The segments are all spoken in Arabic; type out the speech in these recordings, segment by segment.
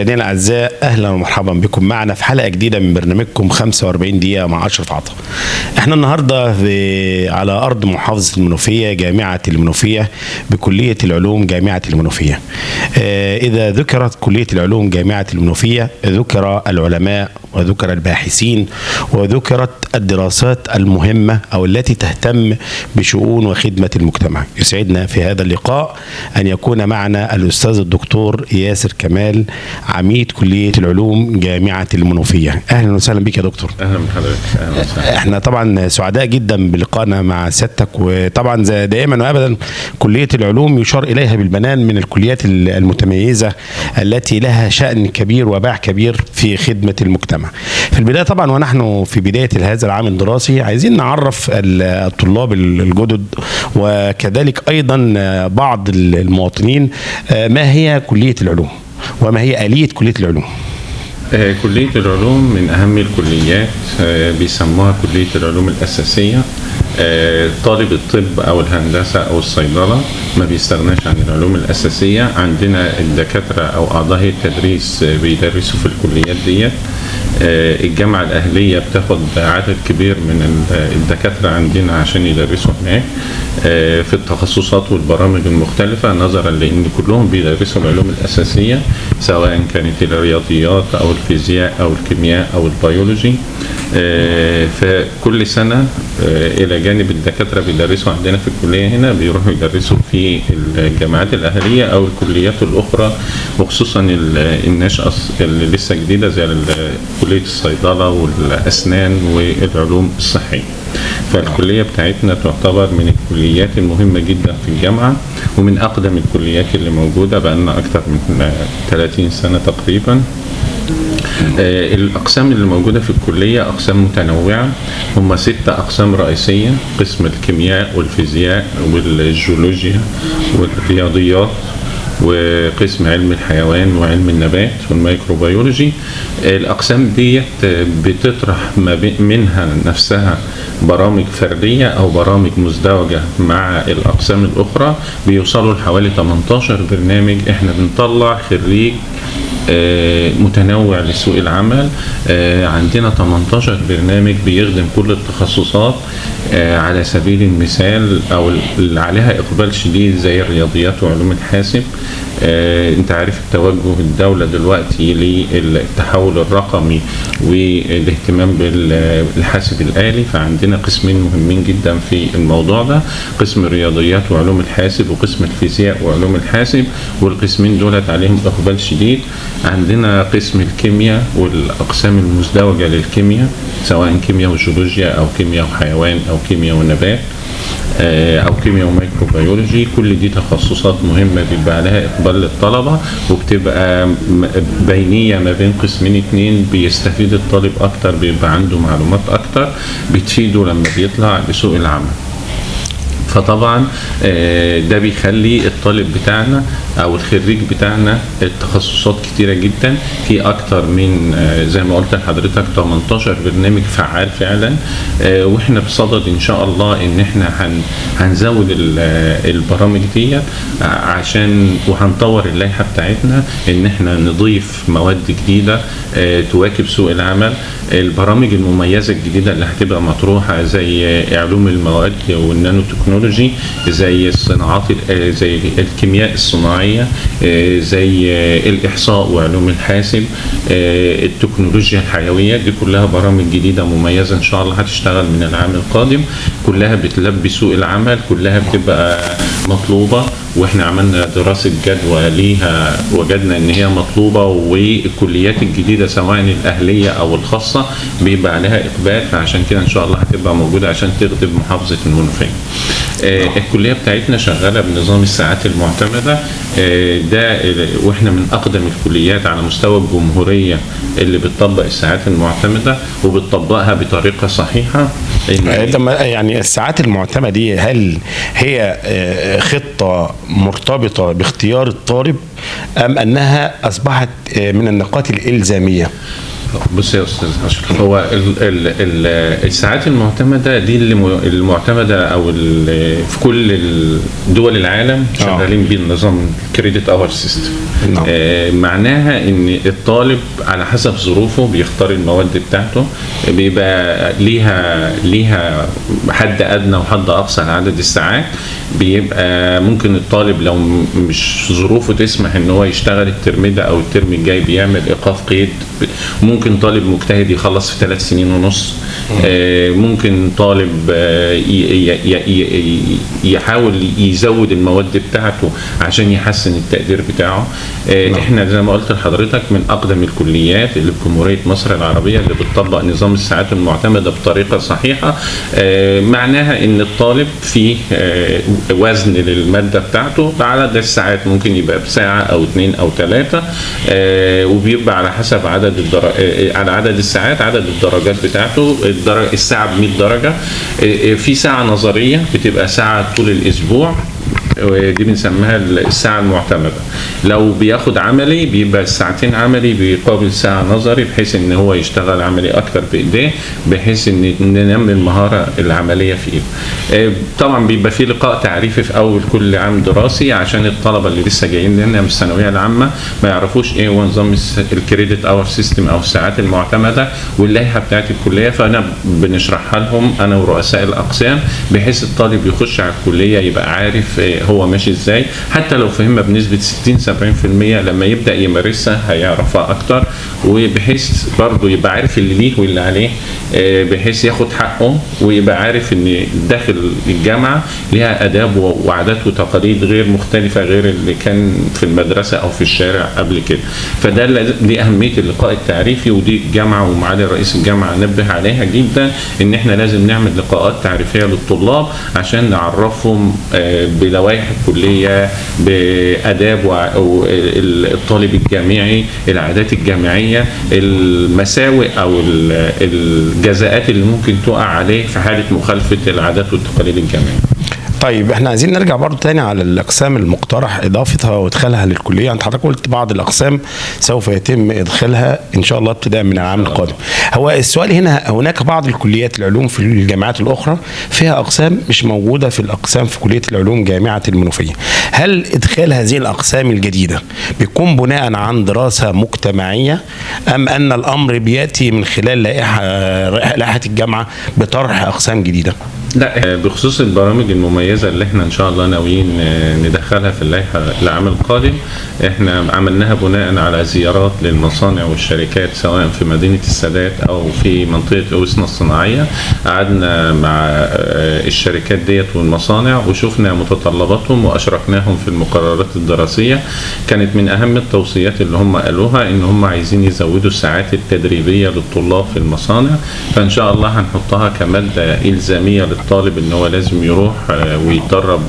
مشاهدينا الاعزاء، اهلا ومرحبا بكم معنا في حلقه جديده من برنامجكم 45 دقيقه مع اشرف عطا. احنا النهارده على ارض محافظه المنوفيه، جامعه المنوفيه بكليه العلوم جامعه المنوفيه. اذا ذكرت كليه العلوم جامعه المنوفيه ذكر العلماء وذكر الباحثين وذكرت الدراسات المهمه او التي تهتم بشؤون وخدمه المجتمع. يسعدنا في هذا اللقاء ان يكون معنا الاستاذ الدكتور ياسر كمال، عميد كلية العلوم جامعة المنوفية. أهلا وسهلا بك يا دكتور. أهلا بحضرتك. أهلا وسهلا. احنا طبعا سعداء جدا بلقائنا مع سيادتك، وطبعا دائما وأبدا كلية العلوم يشار إليها بالبنان من الكليات المتميزة التي لها شأن كبير وباع كبير في خدمة المجتمع. في البداية طبعا ونحن في بداية هذا العام الدراسي عايزين نعرف الطلاب الجدد وكذلك أيضا بعض المواطنين ما هي كلية العلوم وما هي آلية كلية العلوم؟ كلية العلوم من أهم الكليات، بيسموها كلية العلوم الأساسية. طالب الطب أو الهندسة أو الصيدلة ما بيستغناش عن العلوم الأساسية. عندنا الدكاترة أو أعضاء التدريس بيدرسوا في الكليات دي. الجامعة الأهلية بتاخد عدد كبير من الدكاترة عندنا عشان يدرسوا هناك في التخصصات والبرامج المختلفة، نظرا لأن كلهم بيدرسوا العلوم الأساسية سواء كانت الرياضيات أو الفيزياء أو الكيمياء أو البيولوجي. فكل سنة إلى جانب الدكاترة بيدرسوا عندنا في الكلية هنا بيروحوا يدرسوا في الجامعات الأهلية أو الكليات الأخرى، وخصوصا الناشئة اللي لسه جديدة زي كلية الصيدلة والأسنان والعلوم الصحية. فالكلية بتاعتنا تعتبر من الكليات المهمة جدا في الجامعة ومن أقدم الكليات اللي موجودة، بقالنا أكثر من 30 سنة تقريبا. الأقسام اللي موجودة في الكلية أقسام متنوعة، هم 6 أقسام رئيسية: قسم الكيمياء والفيزياء والجيولوجيا والرياضيات، وقسم علم الحيوان وعلم النبات والميكروبيولوجي. الأقسام دي بتطرح منها نفسها برامج فردية أو برامج مزدوجة مع الأقسام الأخرى، بيوصلوا لحوالي 18 برنامج. احنا بنطلع خريج متنوع لسوق العمل. عندنا 18 برنامج بيخدم كل التخصصات. على سبيل المثال أو اللي عليها إقبال شديد زي الرياضيات وعلوم الحاسب. انت عارف التوجه الدولة دلوقتي للتحول الرقمي والاهتمام بالحاسب الآلي، فعندنا قسمين مهمين جدا في الموضوع ده: قسم الرياضيات وعلوم الحاسب وقسم الفيزياء وعلوم الحاسب، والقسمين دولت عليهم إقبال شديد. عندنا قسم الكيمياء والأقسام المزدوجة للكيمياء سواء كيمياء وجيولوجيا أو كيمياء وحيوان أو كيمياء ونبات أو كيمياء وميكروبيولوجي. كل دي تخصصات مهمة بيبقى عليها إقبال للطلبة، وبتبقى بينية ما بين قسمين 2 بيستفيد الطالب أكتر، بيبقى عنده معلومات أكتر بتفيده لما بيطلع لسوق العمل. فطبعا ده بيخلي الطالب بتاعنا او الخريج بتاعنا التخصصات كتيرة جدا، في اكتر من زي ما قلت لحضرتك 18 برنامج فعال فعلا. واحنا بصدد ان شاء الله ان احنا هنزود البرامج دي عشان وهنطور اللائحة بتاعتنا ان احنا نضيف مواد جديدة تواكب سوق العمل. البرامج المميزة الجديدة اللي هتبقى مطروحة زي علوم المواد والنانو تكنولوجي، زي الصناعات زي الكيمياء الصناعية، زي الإحصاء وعلوم الحاسب، التكنولوجيا الحيوية. دي كلها برامج جديدة مميزة إن شاء الله هتشتغل من العام القادم. كلها بتلبي سوق العمل، كلها بتبقى مطلوبة، واحنا عملنا دراسة جدوى ليها وجدنا ان هي مطلوبة، والكليات الجديدة سواء الاهلية او الخاصة بيبقى عليها اقبال، فعشان كده ان شاء الله هتبقى موجودة عشان تخدم محافظة المنوفية. الكلية بتاعتنا شغالة بنظام الساعات المعتمدة، ده واحنا من اقدم الكليات على مستوى الجمهورية اللي بتطبق الساعات المعتمدة وبتطبقها بطريقة صحيحة. يعني الساعات المعتمدة دي هل هي خطة مرتبطة باختيار الطالب أم أنها أصبحت من النقاط الإلزامية؟ بص يا استاذ اشرف، هو الساعات المعتمده دي المعتمده او في كل دول العالم شغالين بيه نظام كريدت اور سيستم. معناها ان الطالب على حسب ظروفه بيختار المواد بتاعته، بيبقى ليها حد ادنى وحد اقصى لعدد الساعات. بيبقى ممكن الطالب لو مش ظروفه تسمح ان هو يشتغل الترم ده او الترم الجاي بيعمل ايقاف قيد. ممكن طالب مجتهد يخلص في 3 سنين ونص. ممكن طالب يحاول يزود المواد بتاعته عشان يحسن التقدير بتاعه. احنا زي ما قلت لحضرتك من اقدم الكليات اللي في جمهورية مصر العربية اللي بتطبق نظام الساعات المعتمدة بطريقة صحيحة. معناها ان الطالب فيه وزن للمادة بتاعته بعدد الساعات، ممكن يبقى بساعة او 2 أو 3، وبيبقى على حسب على عدد الساعات عدد الدرجات بتاعته. الساعة ب 100 درجة. في ساعة نظرية بتبقى ساعة طول الأسبوع، ودي بنسميها الساعة المعتمدة. لو بياخد عملي بيبقى ساعتين عملي بيقابل ساعة نظري، بحيث ان هو يشتغل عملي اكتر بايديه، بحيث ان ننمي المهارة العملية في ايده. طبعا بيبقى في لقاء تعريفي في اول كل عام دراسي عشان الطلبة اللي لسه جايين لنا من الثانوية العامة ما يعرفوش ايه هو نظام الكريدت اور سيستم او الساعات المعتمدة واللائحة بتاعت الكلية. فانا بنشرحها لهم انا ورؤساء الاقسام، بحيث الطالب يخش على الكلية يبقى عارف هو ماشي ازاي. حتى لو فهمها بنسبة 60-70% لما يبدأ يمارسها هيعرفها اكتر، وبحيث برضه يبقى عارف اللي ليه واللي عليه، بحيث ياخد حقه، ويبقى عارف ان داخل الجامعة ليها آداب وعادات وتقاليد غير مختلفة غير اللي كان في المدرسة او في الشارع قبل كده. فده دي أهمية اللقاء التعريفي، ودي الجامعة ومعالي رئيس الجامعة نبه عليها جدا، ان احنا لازم نعمل لقاءات تعريفية للطلاب عشان نعرفهم بلوائح الكلية، بآداب الطالب الجامعي، العادات الجامعية، المساوئ أو الجزاءات اللي ممكن تقع عليه في حالة مخالفة العادات والتقاليد الجامعية. طيب احنا عايزين نرجع برضو تاني على الاقسام المقترح اضافتها وادخالها للكليه. انت حضرتك قلت بعض الاقسام سوف يتم ادخالها ان شاء الله ابتداء من العام القادم. هو السؤال هنا، هناك بعض الكليات العلوم في الجامعات الاخرى فيها اقسام مش موجوده في الاقسام في كليه العلوم جامعه المنوفيه. هل ادخال هذه الاقسام الجديده بيكون بناء عن دراسه مجتمعيه ام ان الامر بياتي من خلال لائحه الجامعه بطرح اقسام جديده؟ لا، بخصوص البرامج المميزة اللي احنا ان شاء الله ناويين ندخلها في اللائحة العام القادم، احنا عملناها بناء على زيارات للمصانع والشركات سواء في مدينة السادات او في منطقة اوسنا الصناعية. قعدنا مع الشركات ديت والمصانع وشفنا متطلباتهم واشركناهم في المقررات الدراسية. كانت من اهم التوصيات اللي هم قالوها ان هم عايزين يزودوا الساعات التدريبية للطلاب في المصانع، فان شاء الله هنحطها كمادة إلزامية الطالب ان هو لازم يروح ويتدرب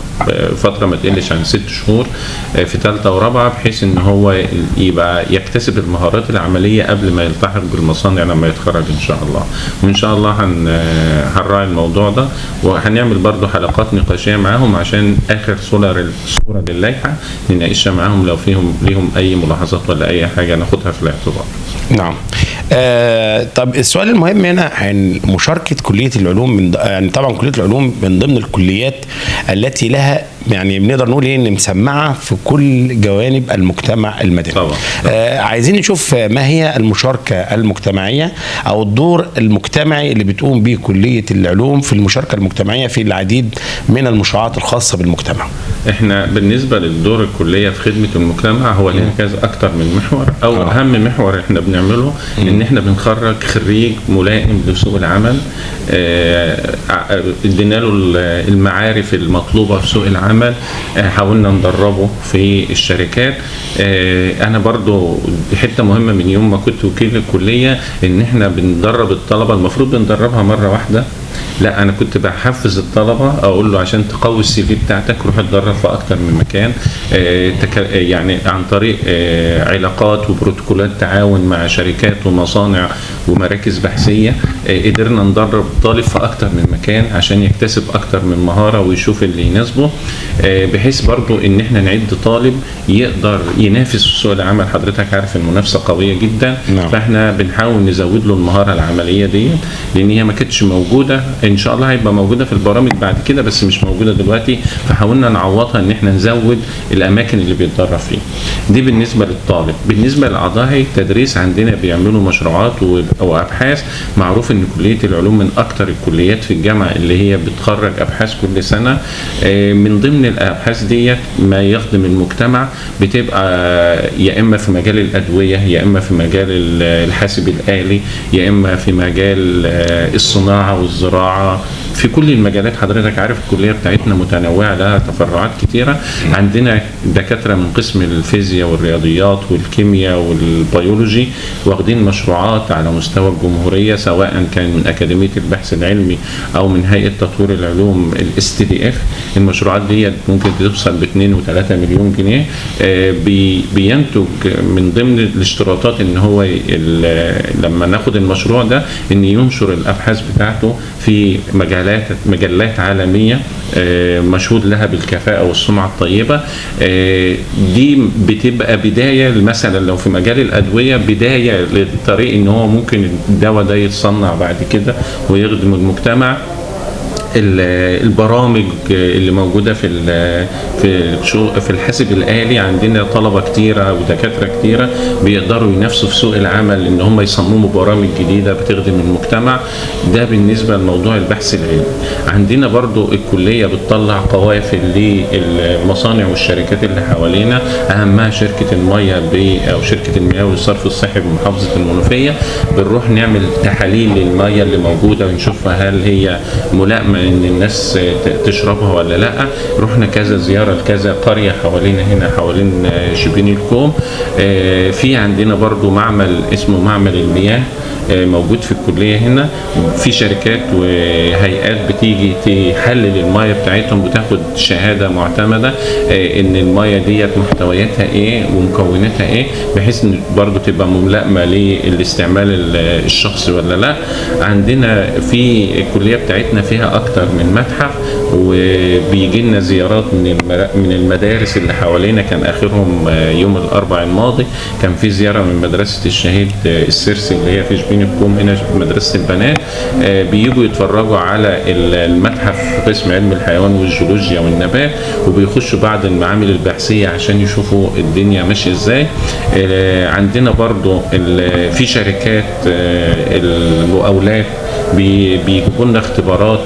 فتره ما تقلش عن 6 شهور في ثالثه ورابعه، بحيث ان هو يبقى يكتسب المهارات العمليه قبل ما يلتحق بالمصانع لما يتخرج ان شاء الله. وان شاء الله هنراعي الموضوع ده، وهنعمل برضو حلقات نقاشيه معاهم عشان اخر صوره للائحه نناقشها معاهم لو ليهم اي ملاحظات ولا اي حاجه ناخدها في الاعتبار. نعم. طب السؤال المهم هنا عن مشاركة كلية العلوم يعني طبعا كلية العلوم من ضمن الكليات التي لها يعني بنقدر نقول ايه، ان مسمعه في كل جوانب المجتمع المدني. طبعا. عايزين نشوف ما هي المشاركه المجتمعيه او الدور المجتمعي اللي بتقوم به كليه العلوم في المشاركه المجتمعيه في العديد من المشروعات الخاصه بالمجتمع. احنا بالنسبه للدور الكليه في خدمه المجتمع هو لها كذا اكتر من محور، او اهم محور احنا بنعمله ان احنا بنخرج خريج ملائم لسوق العمل، ادينا له المعارف المطلوبه في سوق العمل، حاولنا ندربه في الشركات. انا برضو حته مهمه من يوم ما كنت وكيل الكليه ان احنا بندرب الطلبه، المفروض بندربها مره واحده، لا انا كنت بحفز الطلبه اقول له عشان تقوي السي في بتاعتك روح اتدرب في اكتر من مكان، يعني عن طريق علاقات وبروتوكولات تعاون مع شركات ومصانع ومراكز بحثيه، قدرنا ندرب طالب في اكتر من مكان عشان يكتسب اكتر من مهاره ويشوف اللي يناسبه، بحيث برضو ان احنا نعد طالب يقدر ينافس في سوق العمل. حضرتك عارف المنافسه قويه جدا. فاحنا بنحاول نزود له المهاره العمليه دي، لان هي ما كانتش موجوده، ان شاء الله هيبقى موجوده في البرامج بعد كده بس مش موجوده دلوقتي، فحاولنا نعوضها ان احنا نزود الاماكن اللي بيتدرب فيها. دي بالنسبه للطالب. بالنسبه للاعضاء التدريس عندنا بيعملوا مشروعات وابحاث. معروف ان كليه العلوم من اكتر الكليات في الجامعه اللي هي بتخرج ابحاث كل سنه. من ضمن الابحاث ديت ما يخدم المجتمع بتبقى يا اما في مجال الادويه، يا اما في مجال الحاسب الالي، يا اما في مجال الصناعه والزراعه، في كل المجالات. حضرتك عارف الكليه بتاعتنا متنوعه لها تفرعات كتيره. عندنا دكاتره من قسم الفيزياء والرياضيات والكيمياء والبيولوجي واخدين مشروعات على مستوى الجمهوريه، سواء كان من اكاديميه البحث العلمي او من هيئه تطوير العلوم STDF. المشروعات دي ممكن توصل ب 2 و3 مليون جنيه. بينتج من ضمن الاشتراطات ان هو لما ناخد المشروع ده ان ينشر الابحاث بتاعته في مجلات عالمية مشهود لها بالكفاءة والسمعة الطيبة. دي بتبقى بداية مثلا لو في مجال الأدوية، بداية للطريق ان هو ممكن الدواء ده يتصنع بعد كده ويخدم المجتمع. البرامج اللي موجوده في الحاسب الآلي، عندنا طلبه كتيره ودكاتره كتيره بيقدروا ينافسوا في سوق العمل ان هم يصمموا برامج جديده بتخدم المجتمع. ده بالنسبه لموضوع البحث العلمي. عندنا برضو الكليه بتطلع قوافل للمصانع والشركات اللي حوالينا، اهمها شركه الميه او شركه المياه والصرف الصحي بمحافظه المنوفيه. بنروح نعمل تحاليل للميه اللي موجوده ونشوفها هل هي ملائمه ان الناس تشربها ولا لا. رحنا كذا زياره لكذا قريه حوالينا هنا حوالين شبين الكوم. في عندنا برضو معمل اسمه معمل المياه موجود في الكليه هنا. في شركات وهيئات بتيجي تحلل الميه بتاعتهم وتاخد شهاده معتمده ان الميه ديت محتوياتها ايه ومكوناتها ايه، بحيث ان برضو تبقى ملائمه للاستعمال الشخصي ولا لا. عندنا في الكليه بتاعتنا فيها اكتر من متحف، وبيجي لنا زيارات من المدارس اللي حوالينا. كان اخرهم يوم الاربعاء الماضي كان في زياره من مدرسه الشهيد السرسي اللي هي في شبين الكوم هنا في مدرسه البنات. بييجوا يتفرجوا على المتحف قسم علم الحيوان والجيولوجيا والنبات، وبيخشوا بعض المعامل البحثيه عشان يشوفوا الدنيا ماشيه ازاي. عندنا برضو في شركات المقاولات بيجيبوا لنا اختبارات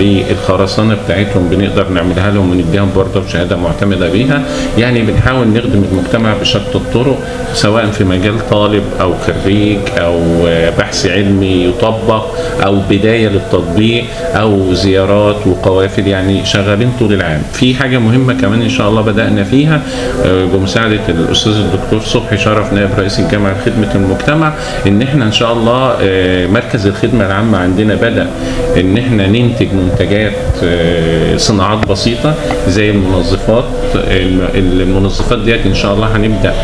للخرسانه بتاعتهم، بنقدر نعملها لهم ونديهم برضه شهاده معتمده بيها. يعني بنحاول نخدم المجتمع بشتى الطرق، سواء في مجال طالب او خريج او بحث علمي يطبق او بدايه للتطبيق او زيارات وقوافل، يعني شغالين طول العام. في حاجه مهمه كمان ان شاء الله بدانا فيها بمساعده الاستاذ الدكتور صبحي شرف نائب رئيس الجامعه لخدمه المجتمع، ان احنا ان شاء الله مركز الخدمه العامه عندنا بدا ان احنا ننتج منتجات صناعات بسيطه زي المنظفات. المنظفات ديت ان شاء الله هنبدا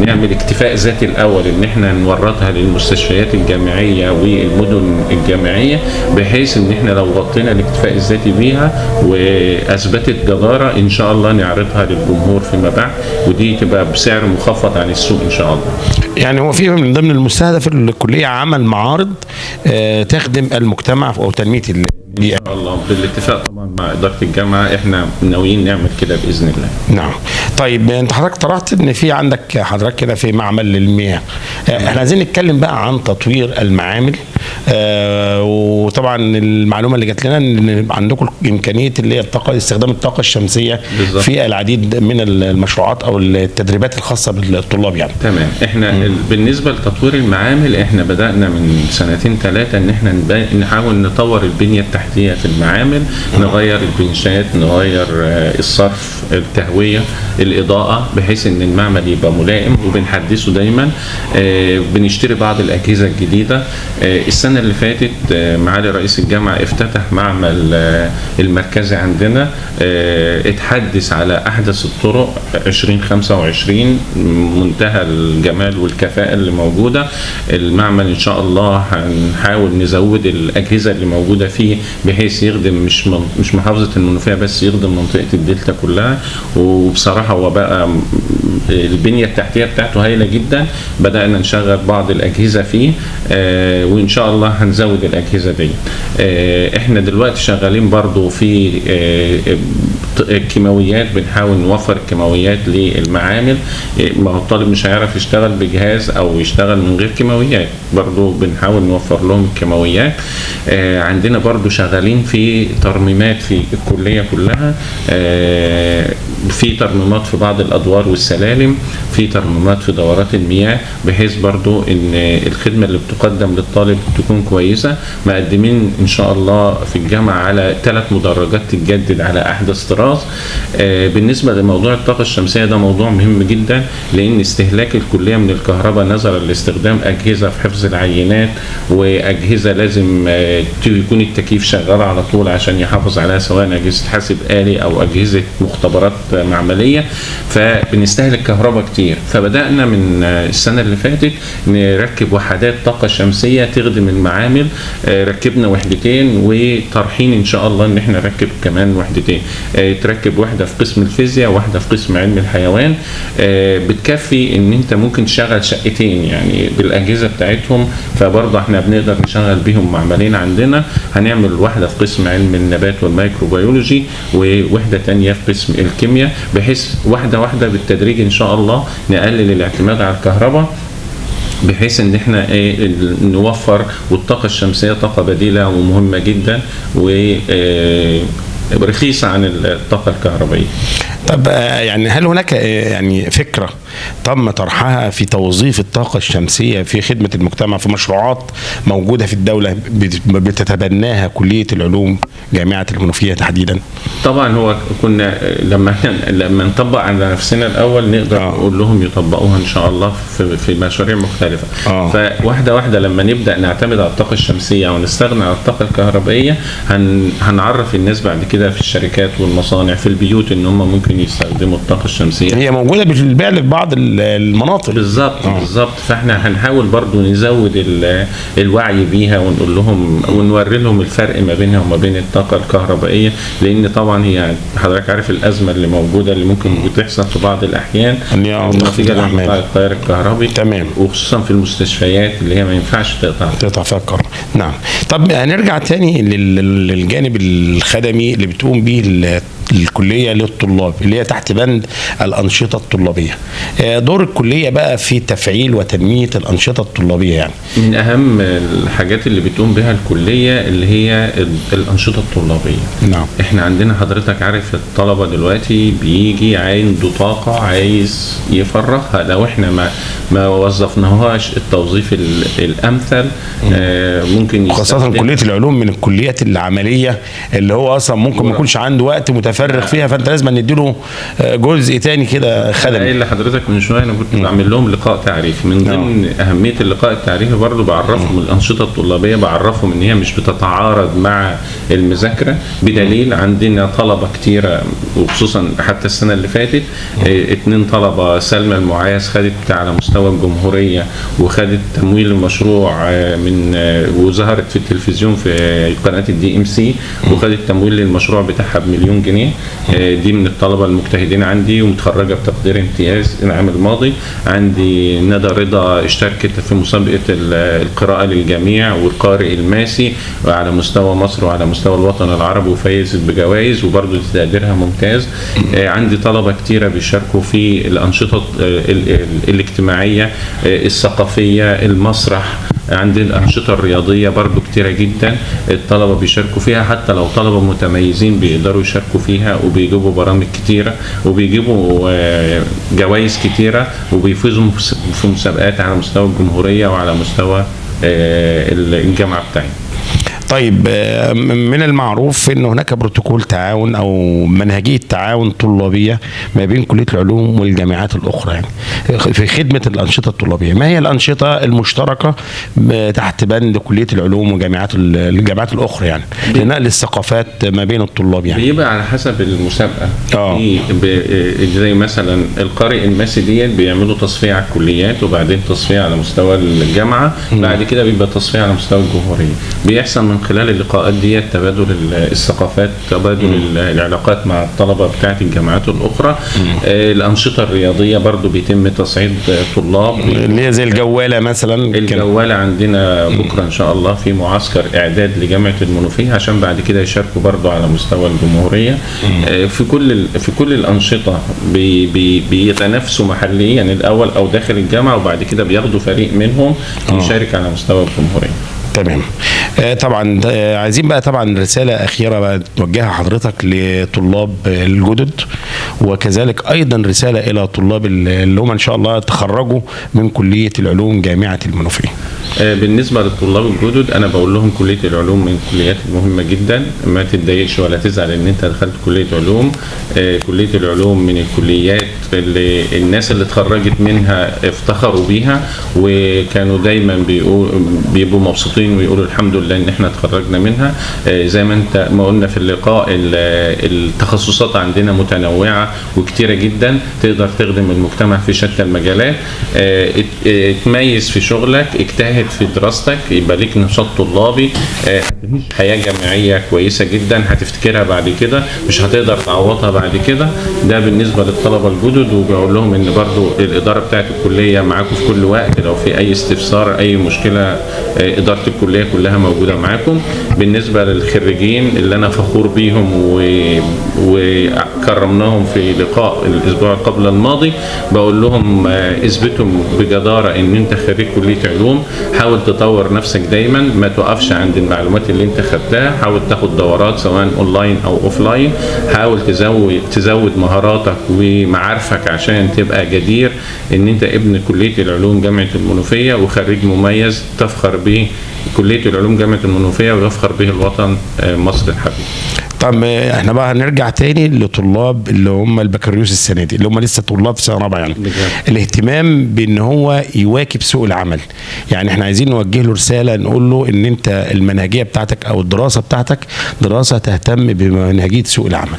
نعمل اكتفاء ذاتي الاول، ان احنا نوردها للمستشفيات الجامعيه والمدن الجامعيه، بحيث ان احنا لو غطينا الاكتفاء الذاتي بيها واثبتت جداره ان شاء الله نعرضها للجمهور فيما بعد، ودي تبقى بسعر مخفض عن السوق ان شاء الله. يعني هو في من ضمن المستهدف الكليه عمل معارض تخدم المجتمع او تنميه ان شاء الله بالاتفاق طبعا مع اداره الجامعه، احنا ناويين نعمل كده باذن الله. نعم. طيب انت حضرتك طرحت ان في عندك حضرتك كده في معمل للمياه، احنا عايزين نتكلم بقى عن تطوير المعامل. وطبعا المعلومه اللي جات لنا ان عندكم امكانيه اللي هي استخدام الطاقه الشمسيه بالزبط. في العديد من المشروعات او التدريبات الخاصه بالطلاب يعني. تمام. احنا بالنسبه لتطوير المعامل احنا بدانا من 2-3 ان احنا نحاول نطور البنيه التحتيه في المعامل، نغير البنشات، نغير الصرف، التهويه، الاضاءه، بحيث ان المعمل يبقى ملائم، وبنحدثه دايما. بنشتري بعض الاجهزه الجديده. السنه اللي فاتت معالي رئيس الجامعه افتتح معمل المركزي عندنا، اتحدث على احدث الطرق 2025، منتهى الجمال والكفاءه اللي موجوده. المعمل ان شاء الله هنحاول نزود الاجهزه اللي موجوده فيه بحيث يخدم مش محافظه المنوفيه بس، يخدم منطقه الدلتا كلها. وبصراحه هو بقى البنيه التحتيه بتاعته هايله جدا. بدانا نشغل بعض الاجهزه فيه، وان شاء الله هنزود الاجهزه دي. احنا دلوقتي شغالين برضو في الكيماويات، بنحاول نوفر الكيماويات للمعامل. ما هو الطالب مش هيعرف يشتغل بجهاز او يشتغل من غير كيماويات، برضو بنحاول نوفر لهم الكيماويات. عندنا برضو شغالين في ترميمات في الكلية كلها، في ترميمات في بعض الادوار والسلالم، في ترميمات في دورات المياه، بحيث برضو ان الخدمة اللي بتقدم للطالب تكون كويسة. مقدمين ان شاء الله في الجامعة على 3 مدرجات تتجدد على احدث طراز. بالنسبة لموضوع الطاقة الشمسية ده موضوع مهم جدا، لان استهلاك الكلية من الكهرباء نظرا لاستخدام اجهزة في حفظ العينات، واجهزة لازم يكون التكييف شغال على طول عشان يحافظ عليها، سواء اجهزة حاسب آلي او اجهزة مختبرات معملية، فبنستهلك كهرباء كتير. فبدأنا من السنة اللي فاتت نركب وحدات طاقة شمسية تخدم المعامل. ركبنا وحدتين، وطرحين ان شاء الله ان احنا نركب كمان وحدتين. تركب واحدة في قسم الفيزياء، واحدة في قسم علم الحيوان. بتكفي ان انت ممكن تشغل شقتين يعني بالاجهزة بتاعتهم. فبرضه احنا بنقدر نشغل بيهم معملين عندنا. هنعمل واحدة في قسم علم النبات والميكروبيولوجي، وواحدة تانية في قسم الكيمياء، بحيث واحدة واحدة بالتدريج ان شاء الله نقلل الاعتماد على الكهرباء، بحيث ان احنا نوفر. والطاقة الشمسية طاقة بديلة ومهمة جدا، ورخيصة عن الطاقة الكهربائية. طب يعني هل هناك يعني فكرة تم طرحها في توظيف الطاقة الشمسية في خدمة المجتمع في مشروعات موجودة في الدولة بتتبناها كلية العلوم جامعة المنوفية تحديدا؟ طبعا هو كنا لما نطبق على نفسنا الأول نقدر نقول لهم يطبقوها إن شاء الله في مشاريع مختلفة. فواحدة واحدة لما نبدأ نعتمد على الطاقة الشمسية ونستغنى عن الطاقة الكهربائية، هنعرف الناس بعد كده في الشركات والمصانع في البيوت إن هم ممكن يستخدموا الطاقة الشمسية. هي موجودة بالفعل في بعض المناطق. بالظبط. فاحنا هنحاول برضو نزود الوعي بيها، ونقول لهم ونوري لهم الفرق ما بينها وما بين الطاقة الكهربائية، لأن طبعا هي حضرتك عارف الأزمة اللي موجودة اللي ممكن بتحصل في بعض الأحيان نتيجة لانقطاع التيار الكهربي. تمام. وخصوصا في المستشفيات اللي هي ما ينفعش تقطع فيها الكهرباء. نعم. طب هنرجع تاني للجانب الخدمي اللي بتقوم به الكلية للطلاب اللي هي تحت بند الأنشطة الطلابية. دور الكلية بقى في تفعيل وتنمية الأنشطة الطلابية يعني. من أهم الحاجات اللي بتقوم بها الكلية اللي هي الأنشطة الطلابية. نعم. احنا عندنا حضرتك عارف الطلبة دلوقتي بيجي عنده طاقة عايز يفرغها، لو احنا ما وظفناهاش التوظيف الأمثل ممكن خاصة كلية العلوم من الكليات العملية اللي هو أصلا ممكن ما يكونش عنده وقت متفرغ فيها، فأنت لازم نديله جزء تاني كده خدمي. اللي حضرتك من شوية أنا كنت بعمل لهم لقاء تعريفي. من ضمن أهمية اللقاء التعريفي برضو بعرفهم الأنشطة الطلابية، بعرفهم إن هي مش بتتعارض مع المذاكرة، بدليل عندنا طلبة كتيرة وخصوصا حتى السنة اللي فاتت 2 طلبة، سلمى المعايز خدت على مستوى الجمهورية وخدت تمويل المشروع من وظهرت في التلفزيون في قناة الDMC، وخدت تمويل للمشروع بتاعها ب1 مليون جنيه. جنيه. دي من الطلبه المجتهدين عندي ومتخرجه بتقدير امتياز العام الماضي. عندي ندى رضا اشتركت في مسابقه القراءه للجميع والقارئ الماسي على مستوى مصر وعلى مستوى الوطن العربي وفايزت بجوائز وبرضه تقديرها ممتاز. عندي طلبه كتيره بيشاركوا في الانشطه الاجتماعيه الثقافيه المسرح. عندي الأنشطة الرياضية برضو كتيرة جدا الطلبة بيشاركوا فيها، حتى لو طلبة متميزين بيقدروا يشاركوا فيها وبيجيبوا برامج كتيرة وبيجيبوا جوائز كتيرة وبيفوزوا في مسابقات على مستوى الجمهورية وعلى مستوى الجامعة بتاعي. طيب، من المعروف ان هناك بروتوكول تعاون او منهجيه تعاون طلابيه ما بين كليه العلوم والجامعات الاخرى يعني في خدمه الانشطه الطلابيه. ما هي الانشطه المشتركه تحت بند كليه العلوم وجامعات الجامعات الاخرى يعني لنقل الثقافات ما بين الطلاب؟ يعني بيبقى على حسب المسابقه. زي مثلا القارئ الماسي ديت بيعملوا تصفيه على الكليات وبعدين تصفيه على مستوى الجامعه، بعد كده بيبقى تصفيه على مستوى الجمهوريه. بيحصل من خلال اللقاءات دي تبادل الثقافات، تبادل العلاقات مع الطلبه بتاعت الجامعات الاخرى. الانشطه الرياضيه برضو بيتم تصعيد طلاب اللي هي زي الجواله مثلا. الجواله عندنا بكره ان شاء الله في معسكر اعداد لجامعه المنوفيه عشان بعد كده يشاركوا برضو على مستوى الجمهوريه. في كل الانشطه بيتنافسوا محليا يعني الاول او داخل الجامعه وبعد كده بياخدوا فريق منهم يشارك على مستوى الجمهوريه. تمام. طبعا عايزين بقى طبعا رساله اخيره بقى توجهها حضرتك لطلاب الجدد وكذلك ايضا رساله الى طلاب اللي هم ان شاء الله تخرجوا من كليه العلوم جامعه المنوفيه. بالنسبه للطلاب الجدد انا بقول لهم كليه العلوم من الكليات المهمه جدا، ما تتضايقش ولا تزعل ان انت دخلت كليه علوم. كليه العلوم من الكليات اللي الناس اللي اتخرجت منها افتخروا بيها وكانوا دايما بيبقوا مبسوطين ويقولوا الحمد لله ان احنا اتخرجنا منها. زي ما قلنا في اللقاء التخصصات عندنا متنوعه وكتيره جدا تقدر تخدم المجتمع في شتى المجالات. اتميز في شغلك، اجتهد في دراستك، يبقى ليك نشاط طلابي، هتعيش حياه جامعيه كويسه جدا هتفتكرها بعد كده، مش هتقدر تعوضها بعد كده. ده بالنسبه للطلبه الجدد. وبقول لهم ان برضو الاداره بتاعت الكليه معاكم في كل وقت، لو في اي استفسار اي مشكله اداره الكليه كلها موجوده معاكم. بالنسبه للخريجين اللي انا فخور بيهم وكرمناهم في لقاء الاسبوع قبل الماضي، بقول لهم اثبتوا بجداره ان انت خريج كليه علوم، حاول تطور نفسك دايما، ما توقفش عند المعلومات اللي انت خدتها، حاول تاخد دورات سواء اونلاين او اوفلاين، حاول تزود مهاراتك ومعارفك عشان تبقى جدير ان انت ابن كليه العلوم جامعه المنوفيه وخريج مميز تفخر به كليه العلوم جامعه المنوفيه ويفخر به الوطن مصر الحبيب. طب احنا بقى هنرجع تاني لطلاب اللي هم البكالوريوس السنه دي اللي هم لسه طلاب في سنه رابعه يعني الاهتمام بان هو يواكب سوق العمل. يعني احنا عايزين نوجه له رساله نقول له ان انت المنهجيه بتاعتك او الدراسه بتاعتك دراسه تهتم بمنهجيه سوق العمل.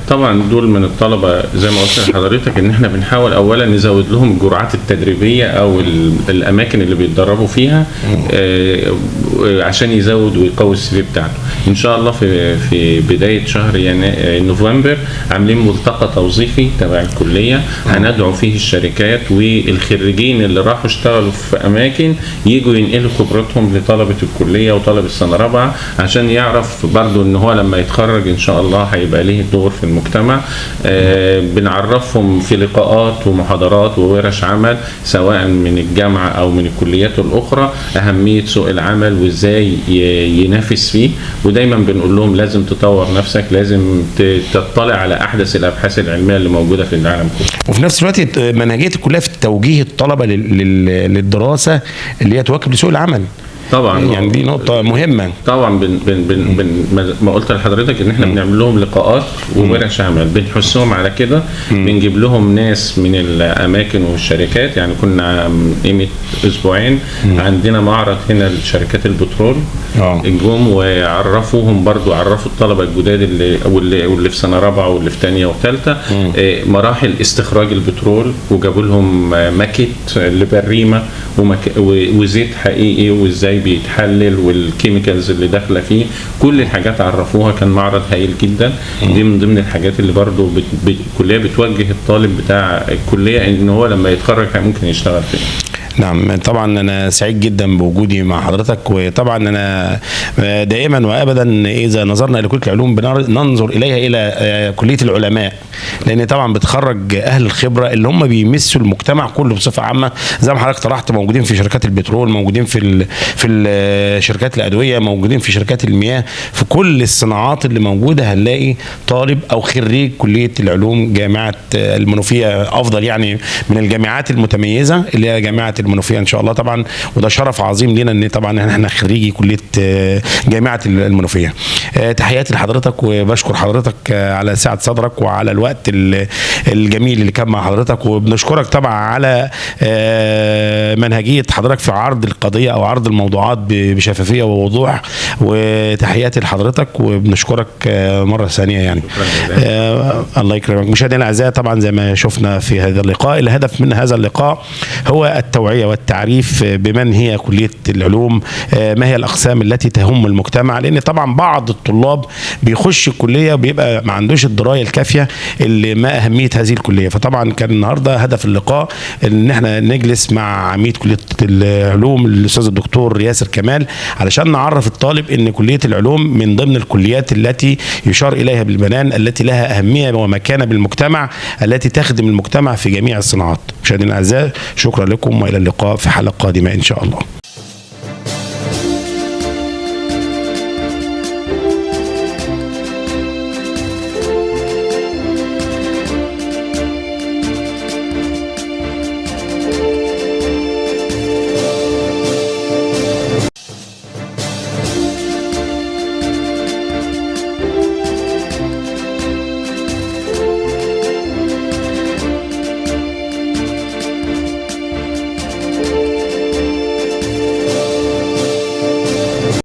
طبعا دول من الطلبه زي ما قلت لحضرتك ان احنا بنحاول اولا نزود لهم الجرعات التدريبيه او الاماكن اللي بيتدربوا فيها عشان يزود ويقوي السي في بتاعته. ان شاء الله في بدايه شهر نوفمبر عاملين ملتقى توظيفي تبع الكليه هندعو فيه الشركات والخريجين اللي راحوا اشتغلوا في اماكن يجوا ينقلوا خبرتهم لطلبه الكليه وطلبه السنه رابعه عشان يعرف برضو ان هو لما يتخرج ان شاء الله هيبقى ليه دور في المجتمع. بنعرفهم في لقاءات ومحاضرات وورش عمل سواء من الجامعه او من الكليات الاخرى اهميه سوق العمل وازاي ينافس فيه. ودايما بنقول لهم لازم تطور نفسك، لازم تطلع على احدث الابحاث العلميه اللي موجوده في العالم كله. وفي نفس الوقت منهجيه الكليه في توجيه الطلبه للدراسه اللي هي تواكب لسوق العمل. طبعا يعني دي نقطة مهمة. طبعا ما قلت لحضرتك ان احنا بنعمل لهم لقاءات وورش عمل بنحثهم على كده. بنجيب لهم ناس من الاماكن والشركات. يعني كنا قيمة اسبوعين عندنا معرض هنا لشركات البترول الجم وعرفوهم برضو عرفوا الطلبة الجداد واللي في سنة رابعة واللي في تانية وثالثة مراحل استخراج البترول وجابوا لهم ماكيت لبريمة وزيت حقيقي وازاي ازاي بيتحلل والكيميكالز اللي داخله فيه، كل الحاجات عرفوها. كان معرض هايل جدا. دي من ضمن الحاجات اللي برضو الكليه بتوجه الطالب بتاع الكليه ان هو لما يتخرج ممكن يشتغل فيه. نعم طبعا انا سعيد جدا بوجودي مع حضرتك، وطبعا انا دائما وابدا اذا نظرنا الى كليه العلوم ننظر اليها الى كليه العلماء، لان طبعا بتخرج اهل الخبره اللي هم بيمسوا المجتمع كله بصفه عامه. زي ما حضرتك طرحت، موجودين في شركات البترول، موجودين في شركات الادويه، موجودين في شركات المياه، في كل الصناعات اللي موجوده هنلاقي طالب او خريج كليه العلوم جامعه المنوفيه، افضل يعني من الجامعات المتميزه اللي هي جامعه المنوفيه ان شاء الله طبعا. وده شرف عظيم لنا ان طبعا احنا خريجي كليه جامعه المنوفيه. تحياتي لحضرتك، وبشكر حضرتك على سعه صدرك وعلى الوقت الجميل اللي كان مع حضرتك، وبنشكرك طبعا على منهجيه حضرتك في عرض القضيه او عرض الموضوعات بشفافيه ووضوح. وتحياتي لحضرتك وبنشكرك مره ثانيه يعني. الله يكرمك. مشاهدينا الاعزاء، طبعا زي ما شفنا في هذا اللقاء، الهدف من هذا اللقاء هو التوعيه والتعريف بمن هي كليه العلوم، ما هي الاقسام التي تهم المجتمع، لان طبعا بعض الطلاب بيخش الكليه بيبقى ما عندوش الدرايه الكافيه اللي ما اهميه هذه الكليه. فطبعا كان النهارده هدف اللقاء ان احنا نجلس مع عميد كليه العلوم الاستاذ الدكتور ياسر كمال، علشان نعرف الطالب ان كليه العلوم من ضمن الكليات التي يشار اليها بالبنان، التي لها اهميه ومكانه بالمجتمع، التي تخدم المجتمع في جميع الصناعات. مشاهدينا الاعزاء، شكرا لكم والى اللقاء في حلقه قادمه ان شاء الله.